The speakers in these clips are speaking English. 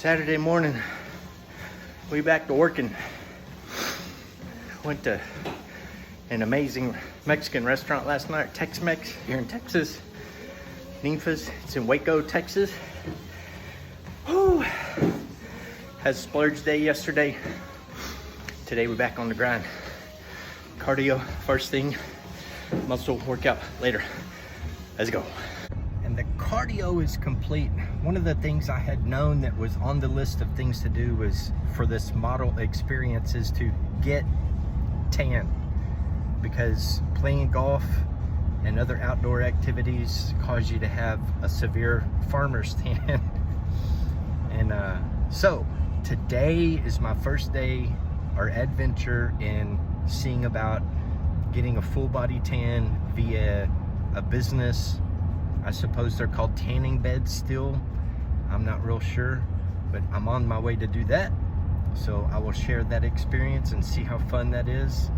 Saturday morning, we back to working. Went to an amazing Mexican restaurant last night, Tex-Mex, here in Texas. Ninfa's, it's in Waco, Texas. Whew. Had a splurge day yesterday. Today we're back on the grind. Cardio first thing, muscle workout later. Let's go. And the cardio is complete. One of the things I had known that was on the list of things to do was for this model experience is to get tan, because playing golf and other outdoor activities cause you to have a severe farmer's tan. And so today is my first day or adventure in seeing about getting a full body tan via a business. I suppose they're called tanning beds still. I'm not real sure, but I'm on my way to do that. So I will share that experience and see how fun that is.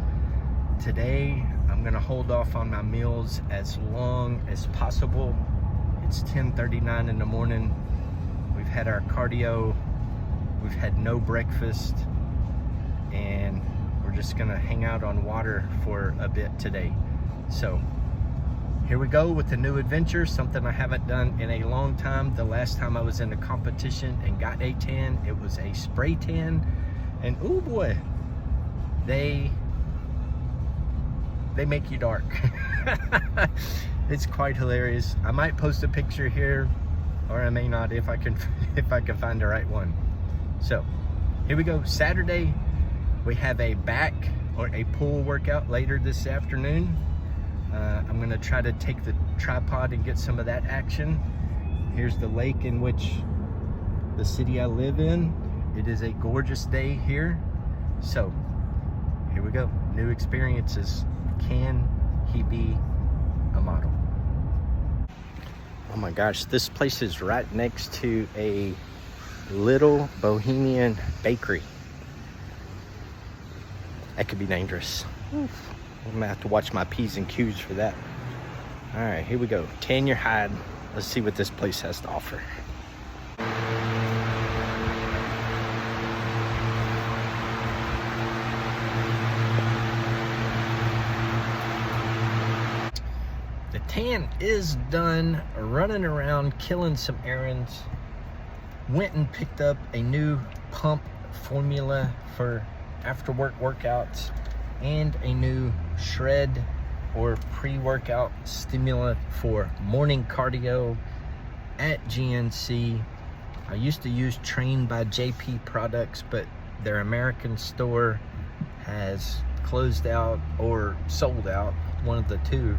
Today, I'm gonna hold off on my meals as long as possible. It's 10:39 in the morning. We've had our cardio. We've had no breakfast, and we're just gonna hang out on water for a bit today. So here we go with the new adventure, something I haven't done in a long time. The last time I was in a competition and got a tan, it was a spray tan. And oh boy, they make you dark. It's quite hilarious. I might post a picture here, or I may not if I can find the right one. So here we go. Saturday, we have a back or a pull workout later this afternoon. I'm gonna try to take the tripod and get some of that action. Here's the lake in which the city I live in. It is a gorgeous day here. So here we go, new experiences. Can he be a model? Oh my gosh, this place is right next to a little bohemian bakery. That could be dangerous. Oof. I'm gonna have to watch my P's and Q's for that. All right, here we go. Tan your hide. Let's see what this place has to offer. The tan is done, running around, killing some errands. Went and picked up a new pump formula for after work workouts and a new shred or pre-workout stimulant for morning cardio at GNC. I used to use Train by JP products, but their American store has closed out or sold out, one of the two.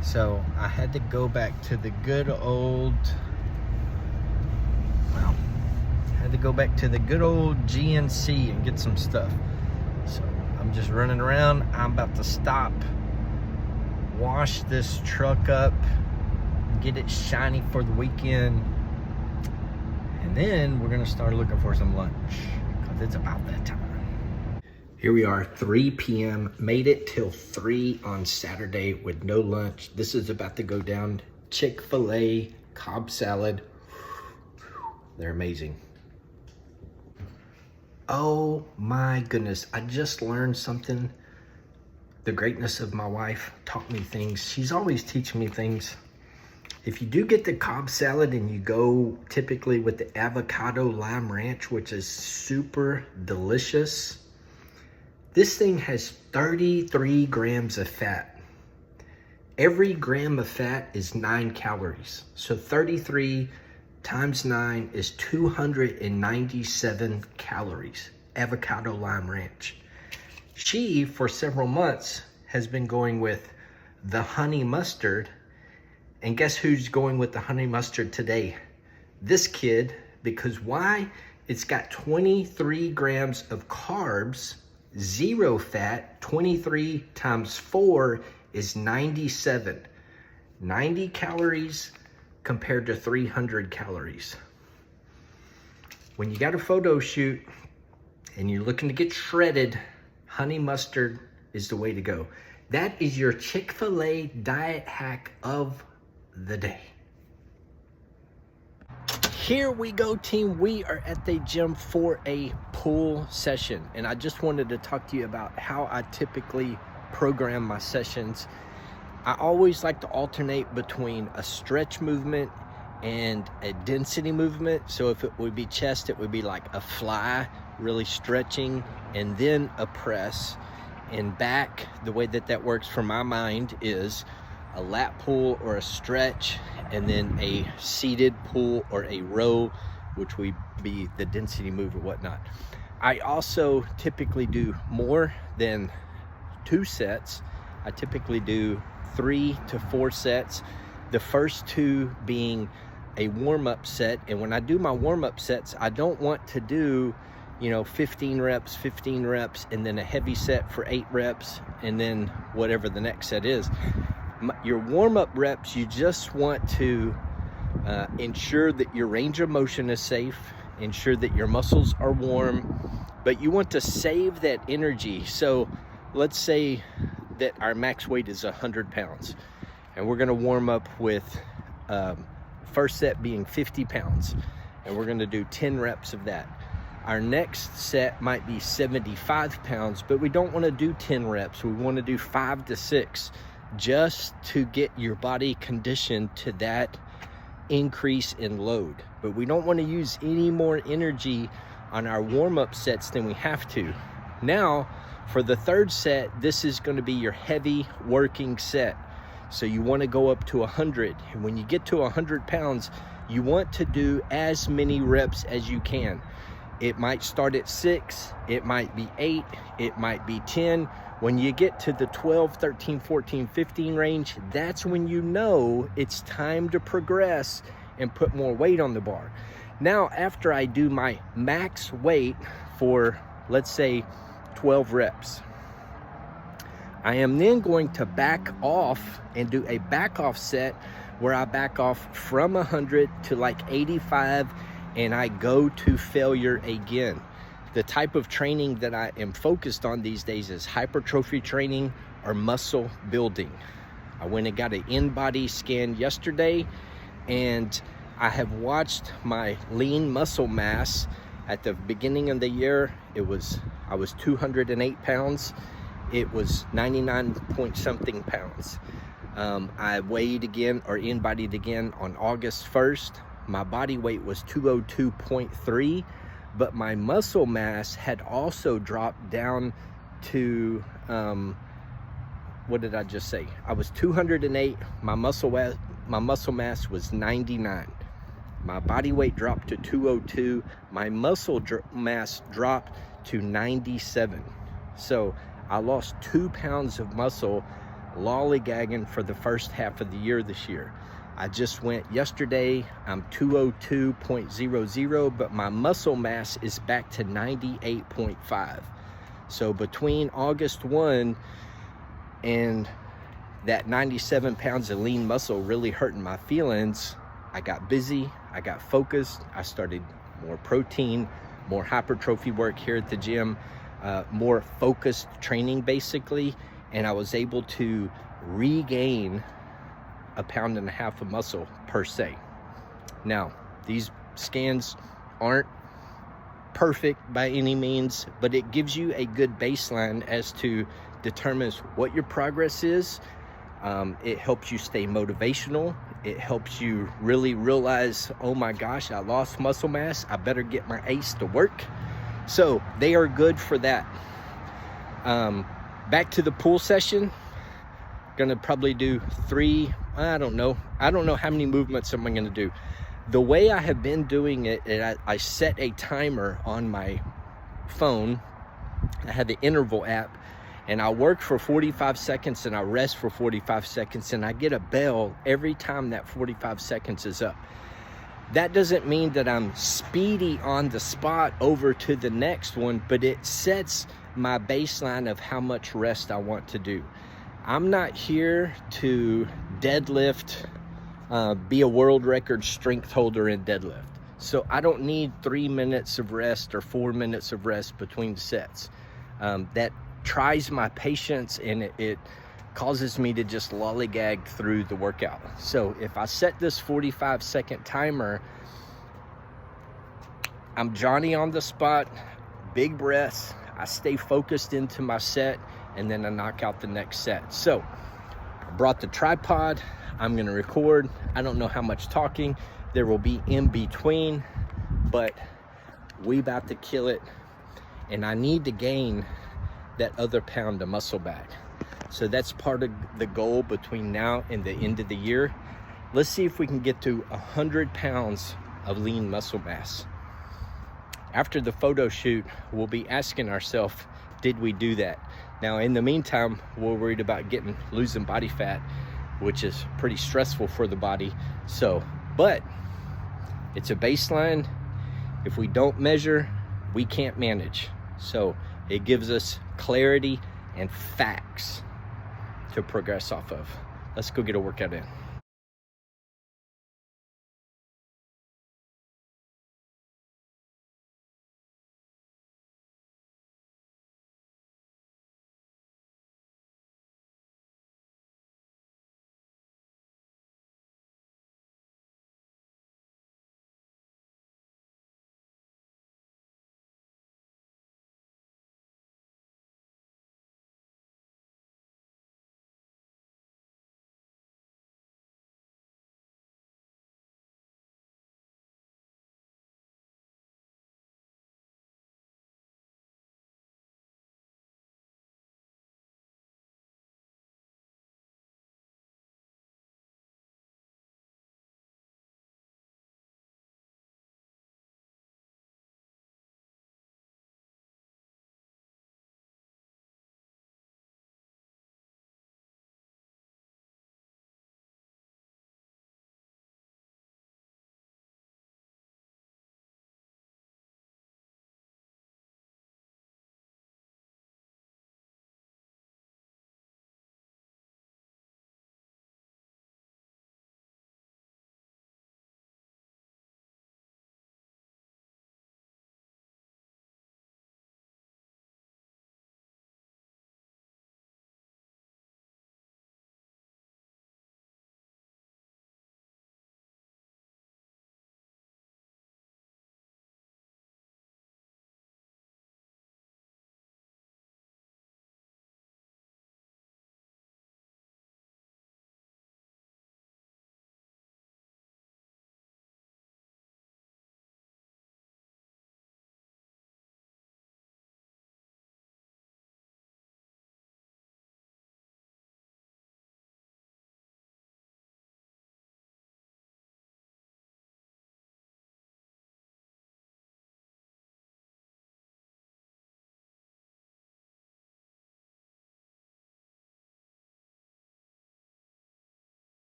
So I had to go back to the good old, well, I had to go back to the good old GNC and get some stuff. So I'm just running around. I'm about to stop, wash this truck up, get it shiny for the weekend, and then we're gonna start looking for some lunch because it's about that time. Here we are, 3 p.m. Made it till 3 on Saturday with no lunch. This is about to go down. Chick-fil-A Cobb salad. They're amazing. Oh my goodness, I just learned something. The greatness of my wife taught me things. She's always teaching me things. If you do get the Cobb salad and you go typically with the avocado lime ranch, which is super delicious, this thing has 33 grams of fat. Every gram of fat is 9 calories. So 33 times 9 is 297 calories. Avocado lime ranch. She, for several months, has been going with the honey mustard. And guess who's going with the honey mustard today? This kid, because why? It's got 23 grams of carbs, 0 fat. 23 times 4 is 97. 90 calories compared to 300 calories. When you got a photo shoot and you're looking to get shredded, honey mustard is the way to go. That is your Chick-fil-A diet hack of the day. Here we go, team. We are at the gym for a pull session, and I just wanted to talk to you about how I typically program my sessions. I always like to alternate between a stretch movement and a density movement. So if it would be chest, it would be like a fly, really stretching, and then a press. And back, the way that works for my mind is a lat pull or a stretch, and then a seated pull or a row, which would be the density move or whatnot. I also typically do more than 2 sets. I typically do 3 to 4 sets. The first 2 being a warm-up set. And when I do my warm-up sets, I don't want to do 15 reps, and then a heavy set for 8 reps, and then whatever the next set is. Your warm-up reps, you just want to ensure that your range of motion is safe, ensure that your muscles are warm, but you want to save that energy. So let's say that our max weight is 100 pounds, and we're gonna warm up with first set being 50 pounds, and we're gonna do 10 reps of that. Our next set might be 75 pounds, but we don't wanna do 10 reps. We wanna do 5 to 6, just to get your body conditioned to that increase in load. But we don't want to use any more energy on our warm-up sets than we have to. Now, for the third set, this is going to be your heavy working set. So you want to go up to 100. And when you get to 100 pounds, you want to do as many reps as you can. It might start at 6, it might be 8, it might be 10. When you get to the 12, 13, 14, 15 range, that's when you know it's time to progress and put more weight on the bar. Now, after I do my max weight for, let's say, 12 reps, I am then going to back off and do a back off set where I back off from 100 to like 85, and I go to failure again. The type of training that I am focused on these days is hypertrophy training or muscle building. I went and got an in-body scan yesterday, and I have watched my lean muscle mass. At the beginning of the year, I was 208 pounds. It was 99 point something pounds. I weighed again, or in-bodied again, on August 1st. My body weight was 202.3. But my muscle mass had also dropped down to, what did I just say? I was 208, my muscle mass was 99. My body weight dropped to 202, my muscle mass dropped to 97. So I lost 2 pounds of muscle lollygagging for the first half of the year this year. I just went yesterday, I'm 202.00, but my muscle mass is back to 98.5. So between August 1 and that 97 pounds of lean muscle really hurting my feelings, I got busy, I got focused, I started more protein, more hypertrophy work here at the gym, more focused training basically, and I was able to regain 1.5 pounds of muscle per se. Now, these scans aren't perfect by any means, but it gives you a good baseline as to determines what your progress is. It helps you stay motivational. It helps you really realize, oh my gosh, I lost muscle mass. I better get my ACE to work. So they are good for that. Back to the pool session. Gonna probably do 3, I don't know how many movements am I gonna do. The way I have been doing it, I set a timer on my phone. I have the interval app, and I work for 45 seconds and I rest for 45 seconds, and I get a bell every time that 45 seconds is up. That doesn't mean that I'm speedy on the spot over to the next one, but it sets my baseline of how much rest I want to do. I'm not here to deadlift, be a world record strength holder in deadlift. So I don't need 3 minutes of rest or 4 minutes of rest between sets. That tries my patience, and it causes me to just lollygag through the workout. So if I set this 45-second timer, I'm Johnny on the spot, big breaths. I stay focused into my set, and then I knock out the next set. So I brought the tripod. I'm gonna record. I don't know how much talking there will be in between, but we about to kill it. And I need to gain that other pound of muscle back. So that's part of the goal between now and the end of the year. Let's see if we can get to 100 pounds of lean muscle mass. After the photo shoot, we'll be asking ourselves, did we do that? Now, in the meantime, we're worried about losing body fat, which is pretty stressful for the body. So, but it's a baseline. If we don't measure, we can't manage. So it gives us clarity and facts to progress off of. Let's go get a workout in.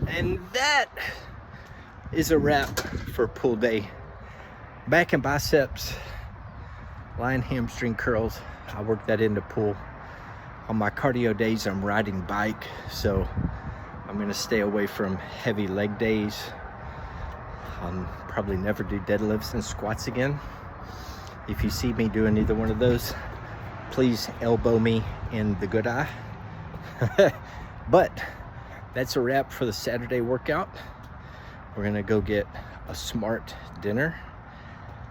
And that is a wrap for pull day. Back and biceps, lying hamstring curls. I work that into pull. On my cardio days, I'm riding bike, so I'm gonna stay away from heavy leg days. Probably never do deadlifts and squats again. If you see me doing either one of those, please elbow me in the good eye. But that's a wrap for the Saturday workout. We're gonna go get a smart dinner.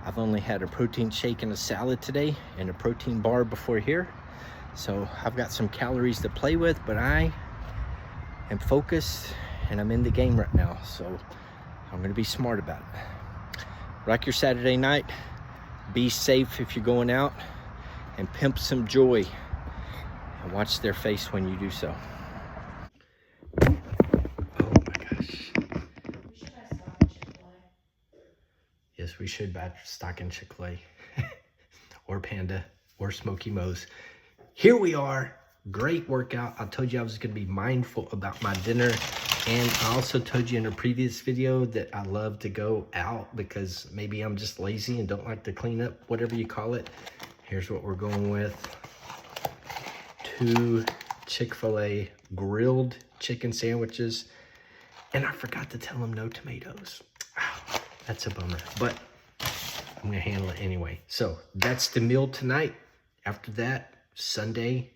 I've only had a protein shake and a salad today and a protein bar before here. So I've got some calories to play with, but I am focused and I'm in the game right now. So I'm gonna be smart about it. Rock your Saturday night. Be safe if you're going out, and pimp some joy. And watch their face when you do so. Oh my gosh. Yes, we should buy stock in Chick-fil-A or Panda or Smoky Mo's. Here we are. Great workout. I told you I was going to be mindful about my dinner. And I also told you in a previous video that I love to go out because maybe I'm just lazy and don't like to clean up, whatever you call it. Here's what we're going with. 2 Chick-fil-A grilled chicken sandwiches. And I forgot to tell them no tomatoes. Oh, that's a bummer, but I'm gonna handle it anyway. So that's the meal tonight. After that, Sunday,